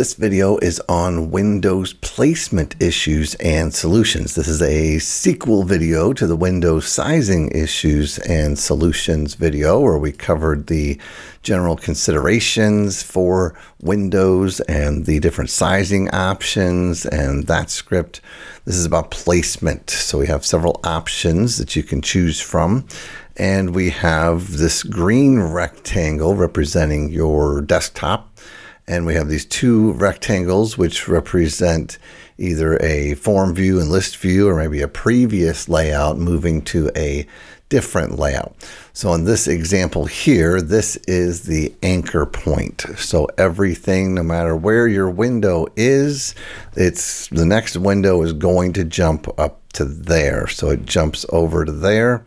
This video is on Windows placement issues and solutions. This is a sequel video to the Windows sizing issues and solutions video where we covered the general considerations for Windows and the different sizing options and that script. This is about placement. So we have several options that you can choose from. And we have this green rectangle representing your desktop. And we have these two rectangles which represent either a form view and list view or maybe a previous layout moving to a different layout. So in this example here, this is the anchor point. So everything, no matter where your window is, the next window is going to jump up to there. So it jumps over to there.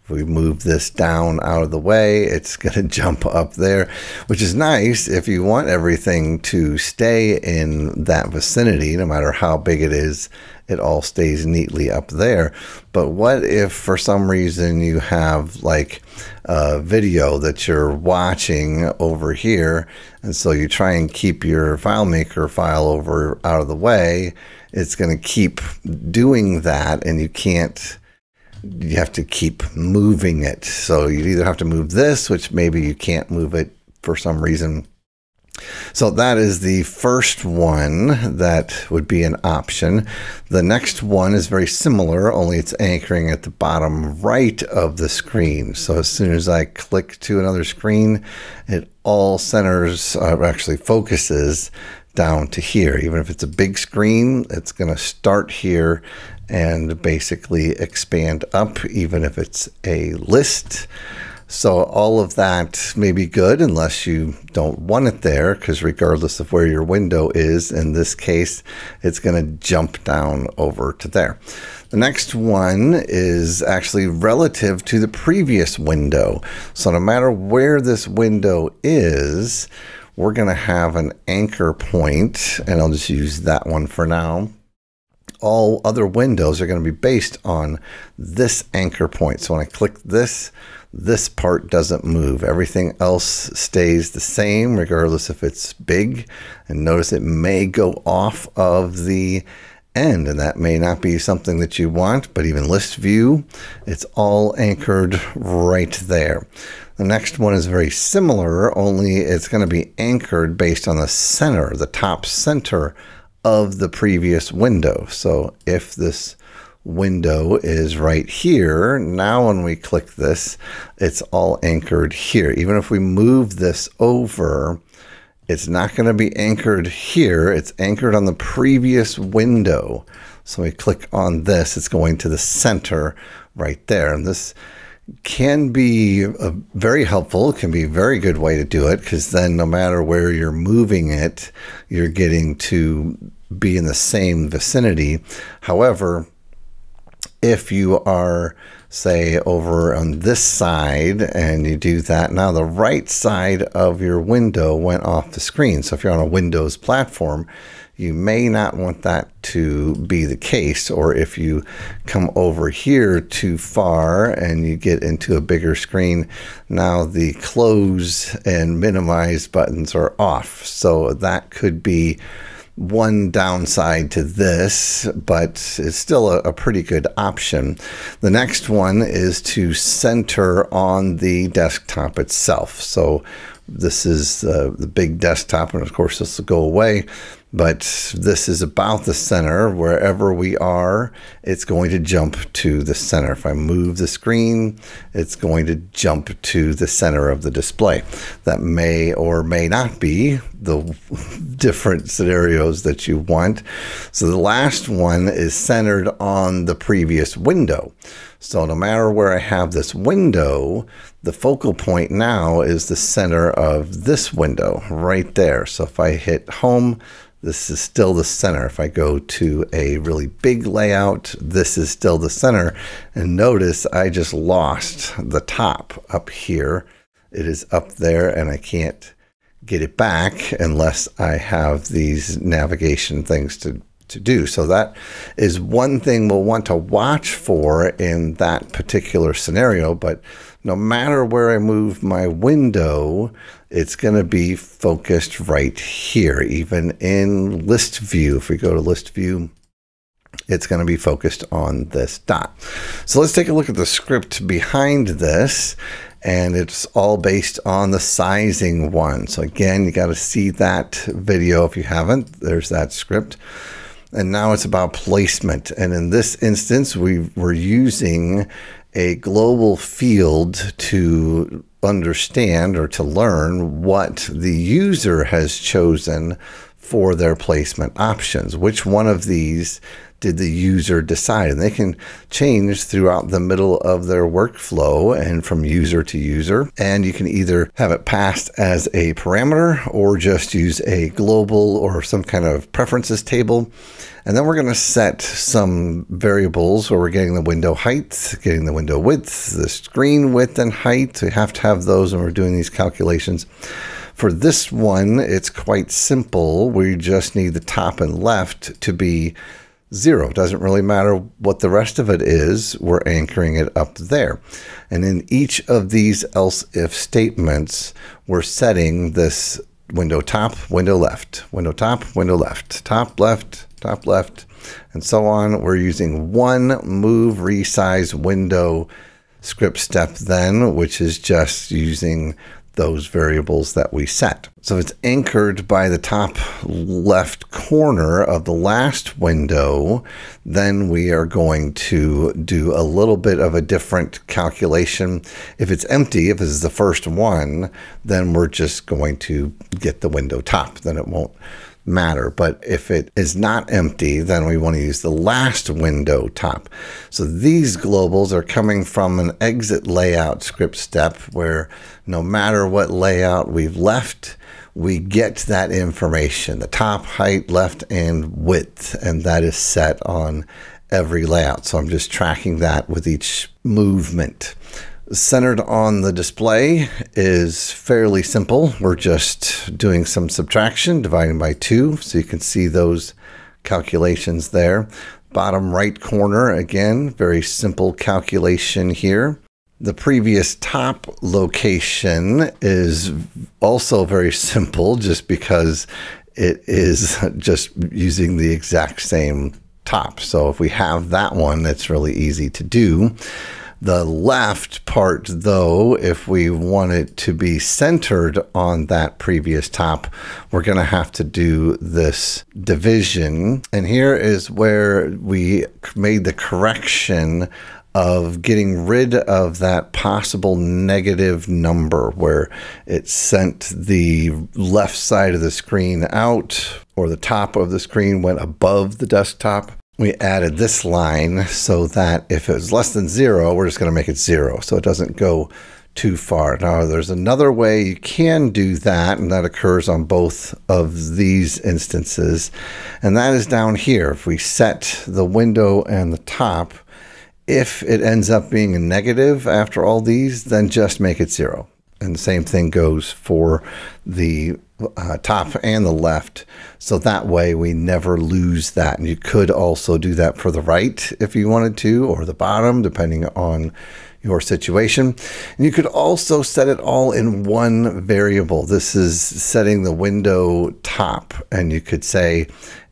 If we move this down out of the way, it's going to jump up there, which is nice if you want everything to stay in that vicinity, no matter how big it is, it all stays neatly up there. But what if for some reason you have like a video that you're watching over here, and so you try and keep your FileMaker file over out of the way, it's going to keep doing that and you have to keep moving it. So you either have to move this, which maybe you can't move it for some reason. So that is the first one that would be an option. The next one is very similar, only it's anchoring at the bottom right of the screen. So as soon as I click to another screen, it all centers, actually focuses down to here. Even if it's a big screen, it's going to start here and basically expand up, even if it's a list. So all of that may be good unless you don't want it there, because regardless of where your window is, in this case, it's going to jump down over to there. The next one is actually relative to the previous window. So no matter where this window is, we're going to have an anchor point, and I'll just use that one for now. All other windows are going to be based on this anchor point. So when I click this part doesn't move. Everything else stays the same, regardless if it's big. And notice it may go off of the end, and that may not be something that you want, but even list view, it's all anchored right there. The next one is very similar, only it's going to be anchored based on the center, the top center of the previous window. So if this window is right here, now when we click this, it's all anchored here. Even if we move this over, it's not going to be anchored here. It's anchored on the previous window. So we click on this, it's going to the center right there. And this can be very helpful. It can be a very good way to do it, because then no matter where you're moving it, you're getting to be in the same vicinity. However, if you are, say, over on this side and you do that, now the right side of your window went off the screen. So if you're on a Windows platform, you may not want that to be the case. Or if you come over here too far and you get into a bigger screen, now the close and minimize buttons are off. So that could be one downside to this, but it's still a pretty good option. The next one is to center on the desktop itself. So this is the big desktop, and of course this will go away, but this is about the center. Wherever we are, it's going to jump to the center. If I move the screen, it's going to jump to the center of the display. That may or may not be the different scenarios that you want. So the last one is centered on the previous window. So no matter where I have this window, the focal point now is the center of this window right there. So if I hit home, this is still the center. If I go to a really big layout, this is still the center. And notice I just lost the top up here. It is up there and I can't get it back unless I have these navigation things to do. So that is one thing we'll want to watch for in that particular scenario. But no matter where I move my window, it's going to be focused right here. Even in list view, if we go to list view, it's going to be focused on this dot. So let's take a look at the script behind this, and it's all based on the sizing one. So again, you got to see that video if you haven't. There's that script. And now it's about placement. And in this instance, we're using a global field to understand or to learn what the user has chosen for their placement options. Which one of these did the user decide? And they can change throughout the middle of their workflow and from user to user. And you can either have it passed as a parameter or just use a global or some kind of preferences table. And then we're going to set some variables where we're getting the window height, getting the window width, the screen width and height. We have to have those when we're doing these calculations. For this one, it's quite simple. We just need the top and left to be 0. It doesn't really matter what the rest of it is. We're anchoring it up there. And in each of these else if statements, we're setting this window top, window left, window top, window left, top left, and so on. We're using one move resize window script step then, which is just using those variables that we set. So it's anchored by the top left corner of the last window. Then we are going to do a little bit of a different calculation. If it's empty, if this is the first one, then we're just going to get the window top. Then it won't matter. But if it is not empty, then we want to use the last window top. So these globals are coming from an exit layout script step where no matter what layout we've left, we get that information, the top, height, left, and width, and that is set on every layout. So I'm just tracking that with each movement. Centered on the display is fairly simple. We're just doing some subtraction, dividing by 2, so you can see those calculations there. Bottom right corner, again, very simple calculation here. The previous top location is also very simple just because it is just using the exact same top. So if we have that one, it's really easy to do. The left part, though, if we want it to be centered on that previous top, we're going to have to do this division. And here is where we made the correction of getting rid of that possible negative number where it sent the left side of the screen out or the top of the screen went above the desktop. We added this line so that if it's less than 0, we're just going to make it 0 so it doesn't go too far. Now, there's another way you can do that, and that occurs on both of these instances, and that is down here. If we set the window and the top, if it ends up being a negative after all these, then just make it 0. And the same thing goes for the top and the left. So that way we never lose that. And you could also do that for the right if you wanted to, or the bottom, depending on your situation. And you could also set it all in one variable. This is setting the window top. And you could say,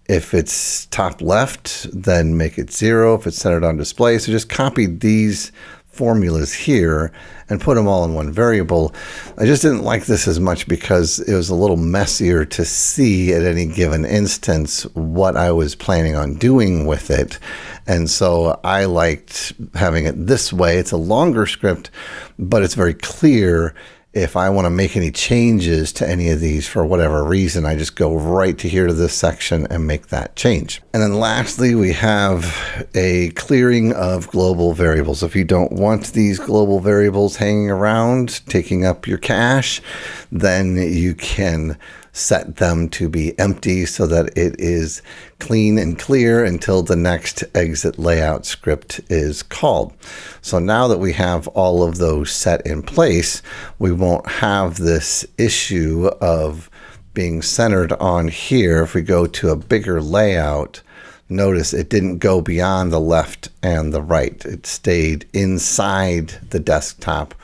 if it's top left, then make it 0. If it's centered on display. So just copy these formulas here and put them all in one variable. I just didn't like this as much because it was a little messier to see at any given instance what I was planning on doing with it. And so I liked having it this way. It's a longer script, but it's very clear. If I want to make any changes to any of these for whatever reason, I just go right to here to this section and make that change. And then lastly, we have a clearing of global variables. If you don't want these global variables hanging around, taking up your cache, then you can set them to be empty so that it is clean and clear until the next exit layout script is called. So now that we have all of those set in place, we won't have this issue of being centered on here. If we go to a bigger layout, notice it didn't go beyond the left and the right. It stayed inside the desktop.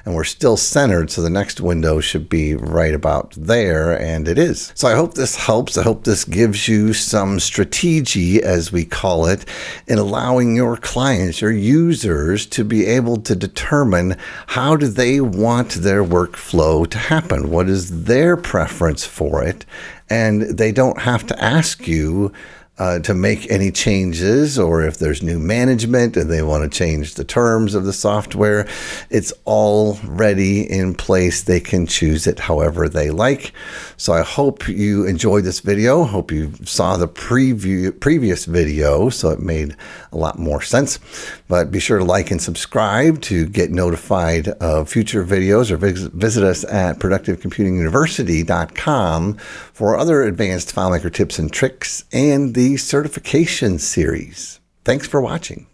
and we're still centered, so the next window should be right about there, and it is. So I hope this helps. I hope this gives you some strategy, as we call it, in allowing your clients, your users, to be able to determine how do they want their workflow to happen. What is their preference for it? And they don't have to ask you to make any changes, or if there's new management and they want to change the terms of the software, it's already in place. They can choose it however they like. So I hope you enjoyed this video. Hope you saw the previous video, so it made a lot more sense. But be sure to like and subscribe to get notified of future videos, or visit us at productivecomputinguniversity.com for other advanced FileMaker tips and tricks and the certification series. Thanks for watching.